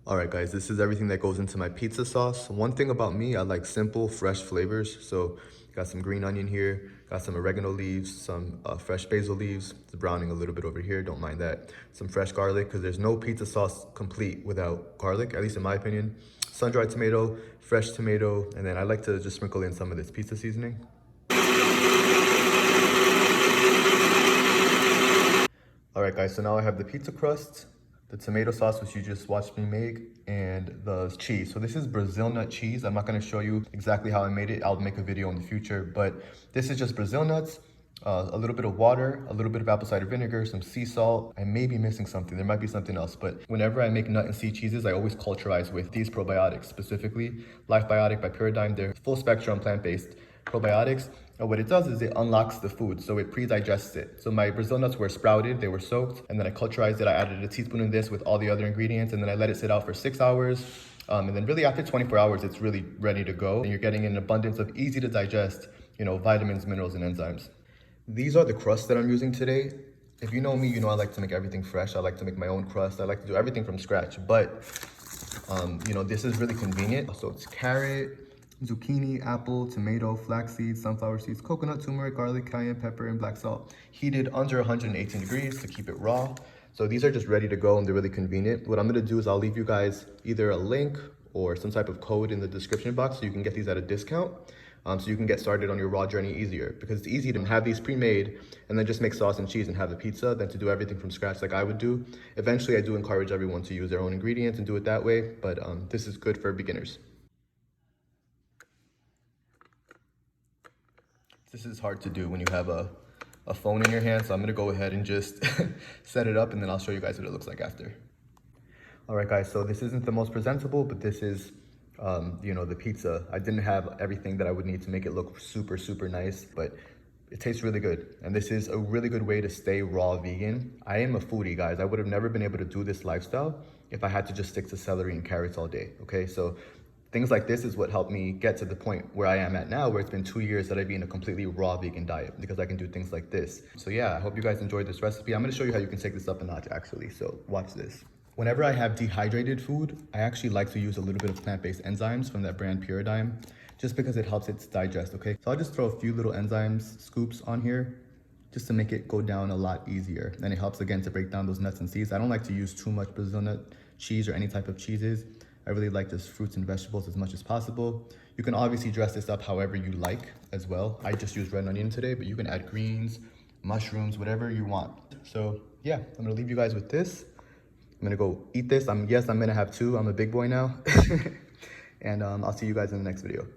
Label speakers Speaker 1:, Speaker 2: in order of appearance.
Speaker 1: All right, guys, this is everything that goes into my pizza sauce. One thing about me, I like simple, fresh flavors. So got some green onion here, got some oregano leaves, some fresh basil leaves. It's browning a little bit over here, don't mind that. Some fresh garlic, because there's no pizza sauce complete without garlic, at least in my opinion. Sun-dried tomato, fresh tomato, and then I like to just sprinkle in some of this pizza seasoning. All right, guys, so now I have the pizza crust, the tomato sauce, which you just watched me make, and the cheese. So this is Brazil nut cheese. I'm not gonna show you exactly how I made it. I'll make a video in the future, but this is just Brazil nuts, a little bit of water, a little bit of apple cider vinegar, some sea salt. I may be missing something. There might be something else, but whenever I make nut and seed cheeses, I always culturize with these probiotics, specifically Life Biotic by Paradigm. They're full spectrum plant-based probiotics. And what it does is it unlocks the food, so it pre-digests it. So my Brazil nuts were sprouted, they were soaked, and then I culturized it. I added a teaspoon of this with all the other ingredients, and then I let it sit out for 6 hours. And then really after 24 hours, it's really ready to go. And you're getting an abundance of easy to digest, vitamins, minerals, and enzymes. These are the crusts that I'm using today. If you know me, you know I like to make everything fresh. I like to make my own crust. I like to do everything from scratch, but this is really convenient. So it's carrot, zucchini, apple, tomato, flax seeds, sunflower seeds, coconut, turmeric, garlic, cayenne pepper, and black salt. Heated under 118 degrees to keep it raw. So these are just ready to go and they're really convenient. What I'm gonna do is I'll leave you guys either a link or some type of code in the description box so you can get these at a discount. So you can get started on your raw journey easier, because it's easy to have these pre-made and then just make sauce and cheese and have the pizza than to do everything from scratch like I would do. Eventually, I do encourage everyone to use their own ingredients and do it that way, but this is good for beginners. This is hard to do when you have a phone in your hand, so I'm gonna go ahead and just set it up and then I'll show you guys what it looks like after. All right, guys, so this isn't the most presentable, but this is the pizza. I didn't have everything that I would need to make it look super, super nice, but it tastes really good. And this is a really good way to stay raw vegan. I am a foodie, guys. I would have never been able to do this lifestyle if I had to just stick to celery and carrots all day, okay? So things like this is what helped me get to the point where I am at now, where it's been 2 years that I've been a completely raw vegan diet, because I can do things like this. So yeah, I hope you guys enjoyed this recipe. I'm gonna show you how you can take this up a notch, actually, so watch this. Whenever I have dehydrated food, I actually like to use a little bit of plant-based enzymes from that brand Paradigm, just because it helps it digest, okay? So I'll just throw a few little enzymes scoops on here, just to make it go down a lot easier. And it helps, again, to break down those nuts and seeds. I don't like to use too much Brazil nut cheese or any type of cheeses. I really like just fruits and vegetables as much as possible. You can obviously dress this up however you like as well. I just used red onion today, but you can add greens, mushrooms, whatever you want. So yeah, I'm gonna leave you guys with this. I'm gonna go eat this. I'm gonna have two. I'm a big boy now. And I'll see you guys in the next video.